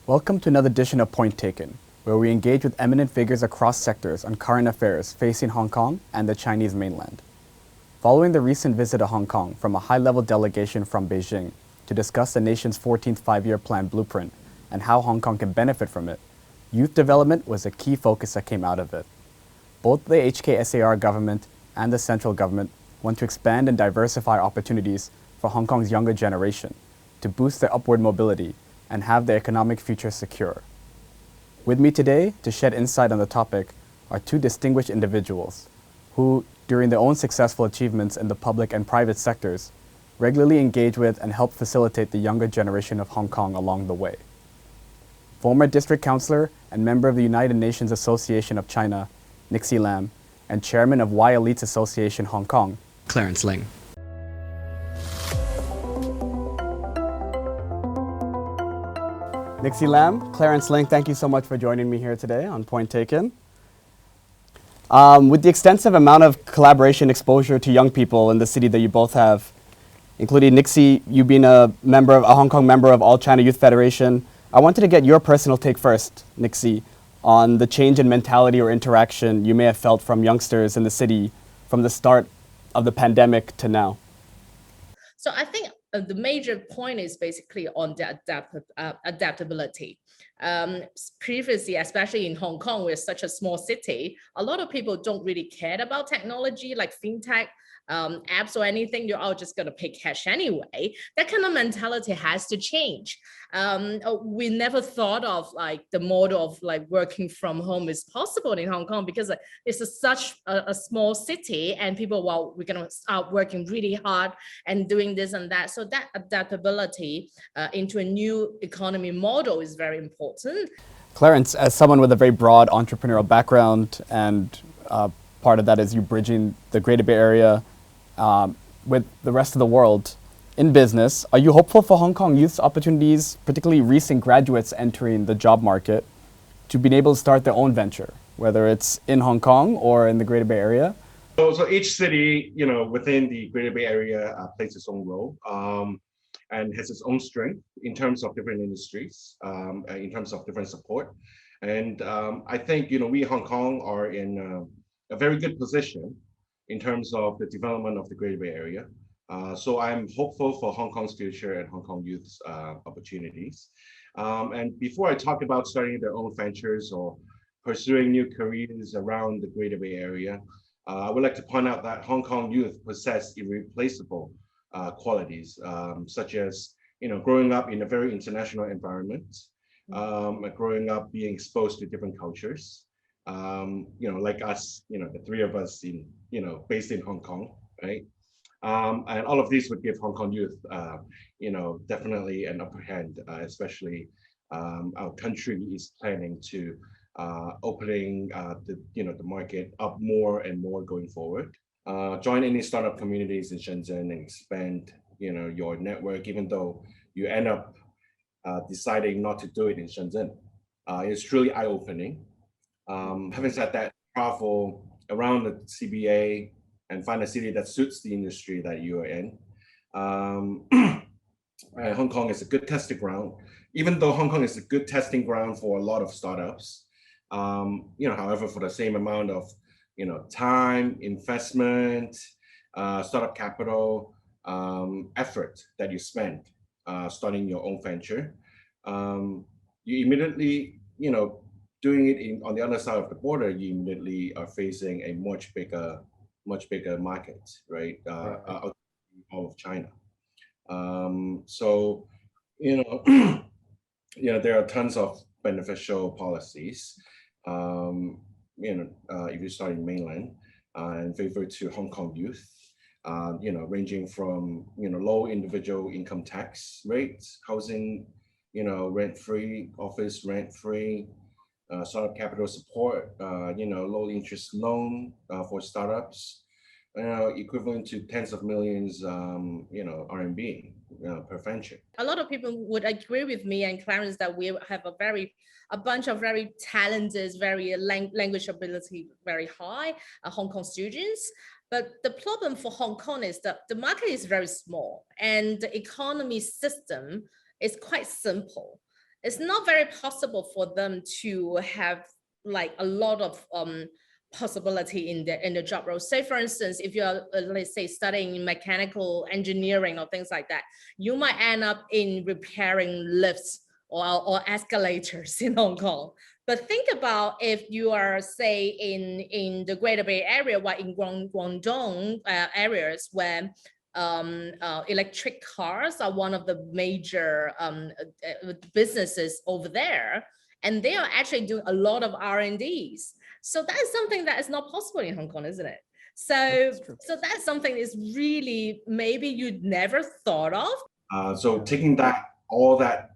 Welcome to another edition of Point Taken, where we engage with eminent figures across sectors on current affairs facing Hong Kong and the Chinese mainland. Following the recent visit to Hong Kong from a high-level delegation from Beijing to discuss the nation's 14th five-year plan blueprint and how Hong Kong can benefit from it, youth development was a key focus that came out of it. Both the HKSAR government and the central government want to expand and diversify opportunities for Hong Kong's younger generation to boost their upward mobility and have their economic future secure. With me today to shed insight on the topic are two distinguished individuals who, during their own successful achievements in the public and private sectors, regularly engage with and help facilitate the younger generation of Hong Kong along the way. Former district councilor and member of the United Nations Association of China, Nixie Lam, and chairman of Y.Elites Association Hong Kong, Clarence Ling. Nixie Lam, Clarence Ling, thank you so much for joining me here today on Point Taken. With the extensive amount of collaboration exposure to young people in the city that you both have, including Nixie, you being a Hong Kong member of All China Youth Federation, I wanted to get your personal take first, Nixie, on the change in mentality or interaction you may have felt from youngsters in the city from the start of the pandemic to now. So I think the major point is basically on the adaptability. Previously, especially in Hong Kong, we're such a small city, a lot of people don't really care about technology like fintech, apps or anything. You're all just going to pay cash anyway. That kind of mentality has to change. We never thought of like the model of like working from home is possible in Hong Kong because it's such a small city and people, well, we're going to start working really hard and doing this and that. So that adaptability into a new economy model is very important. Clarence, as someone with a very broad entrepreneurial background, and part of that is you bridging the Greater Bay Area with the rest of the world in business, are you hopeful for Hong Kong youth's opportunities, particularly recent graduates entering the job market, to be able to start their own venture, whether it's in Hong Kong or in the Greater Bay Area? So each city, within the Greater Bay Area plays its own role and has its own strength in terms of different industries, in terms of different support. And I think, we in Hong Kong are in a very good position in terms of the development of the Greater Bay Area. So I'm hopeful for Hong Kong's future and Hong Kong youth's opportunities. And before I talk about starting their own ventures or pursuing new careers around the Greater Bay Area, I would like to point out that Hong Kong youth possess irreplaceable qualities, such as growing up in a very international environment, growing up being exposed to different cultures, like us, the three of us based in Hong Kong, right? And all of these would give Hong Kong youth, definitely an upper hand, especially our country is planning to opening the market up more and more going forward. Join any startup communities in Shenzhen and expand, your network, even though you end up deciding not to do it in Shenzhen. It's truly eye-opening. Having said that, travel around the CBA and find a city that suits the industry that you are in. Hong Kong is a good testing ground, even though Hong Kong is a good testing ground for a lot of startups. However, for the same amount of, time, investment, startup capital, effort that you spend starting your own venture, you immediately, doing it on the other side of the border, you immediately are facing a much bigger market, right? All of China. So, there are tons of beneficial policies, if you start in mainland, in favor to Hong Kong youth, ranging from, low individual income tax rates, housing, rent-free, office rent-free, startup capital support, low interest loan for startups, equivalent to tens of millions, RMB per venture. A lot of people would agree with me and Clarence that we have a bunch of very talented, very language ability very high Hong Kong students. But the problem for Hong Kong is that the market is very small and the economy system is quite simple. it's not very possible for them to have like a lot of possibility in the job role. Say for instance, if you're let's say studying mechanical engineering or things like that, you might end up in repairing lifts or escalators in Hong Kong. But think about if you are, say, in the Greater Bay Area, or in Guangdong areas where electric cars are one of the major businesses over there, and they are actually doing a lot of R&Ds. So that is something that is not possible in Hong Kong, isn't it? So that's something is really maybe you'd never thought of. So taking all that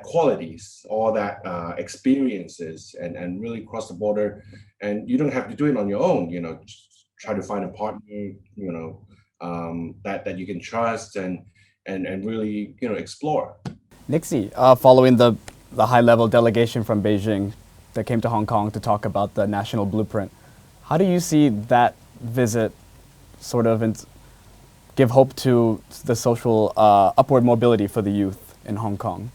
qualities, all that experiences, and really cross the border, and you don't have to do it on your own. Just try to find a partner, that you can trust and really explore. Nixie, following the high-level delegation from Beijing that came to Hong Kong to talk about the national blueprint, how do you see that visit sort of give hope to the social upward mobility for the youth in Hong Kong?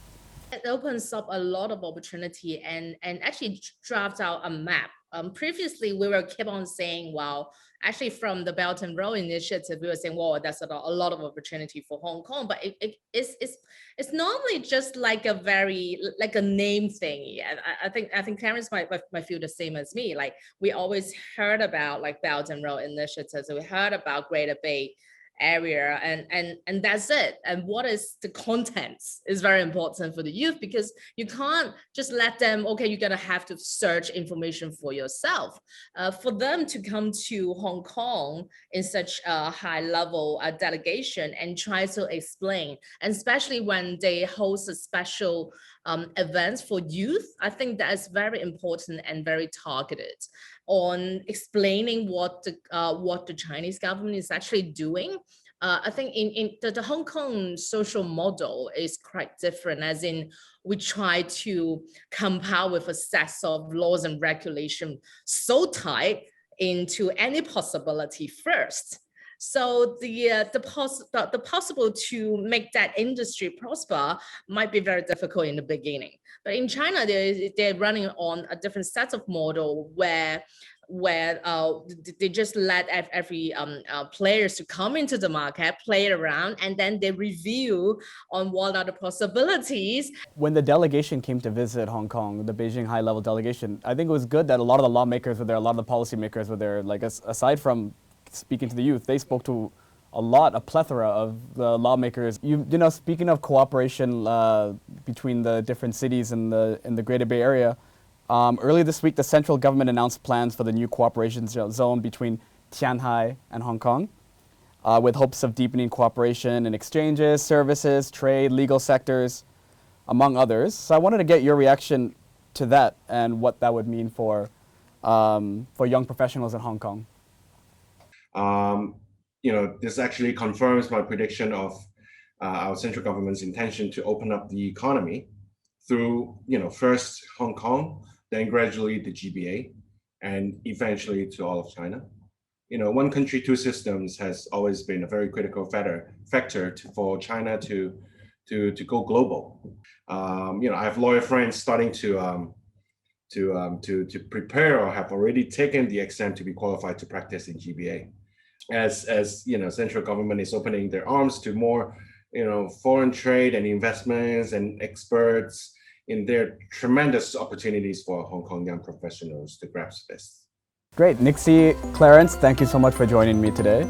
It opens up a lot of opportunity and actually draft out a map. Previously, we were keep on saying, well, actually from the Belt and Road Initiative, we were saying, well, that's a lot of opportunity for Hong Kong, but it's normally just like a name thing. Yeah, I think Clarence might feel the same as me. Like we always heard about like Belt and Road Initiatives, so we heard about Greater Bay Area and that's it. And what is the contents is very important for the youth, because you can't just let them, okay, you're gonna have to search information for yourself. For them to come to Hong Kong in such a high level delegation and try to explain, and especially when they host a special events for youth, I think that is very important and very targeted on explaining what the Chinese government is actually doing. I think in the Hong Kong social model is quite different, as in we try to compile with a set of laws and regulation so tight into any possibility first. So the possible to make that industry prosper might be very difficult in the beginning. But in China, they're running on a different set of model where they just let every players to come into the market, play around, and then they review on what are the possibilities. When the delegation came to visit Hong Kong, the Beijing high-level delegation, I think it was good that a lot of the lawmakers were there, a lot of the policymakers were there. Like aside from speaking to the youth, they spoke to a plethora of the lawmakers. You know, speaking of cooperation between the different cities in the Greater Bay Area, earlier this week, the central government announced plans for the new cooperation zone between Tianhai and Hong Kong, with hopes of deepening cooperation in exchanges, services, trade, legal sectors, among others. So I wanted to get your reaction to that and what that would mean for young professionals in Hong Kong. This actually confirms my prediction of our central government's intention to open up the economy through, first Hong Kong, then gradually the GBA, and eventually to all of China. One country, two systems has always been a very critical factor for China to go global. I have lawyer friends starting to prepare or have already taken the exam to be qualified to practice in GBA. As central government is opening their arms to more, foreign trade and investments and experts, in their tremendous opportunities for Hong Kong young professionals to grasp this. Great. Nixie, Clarence, thank you so much for joining me today.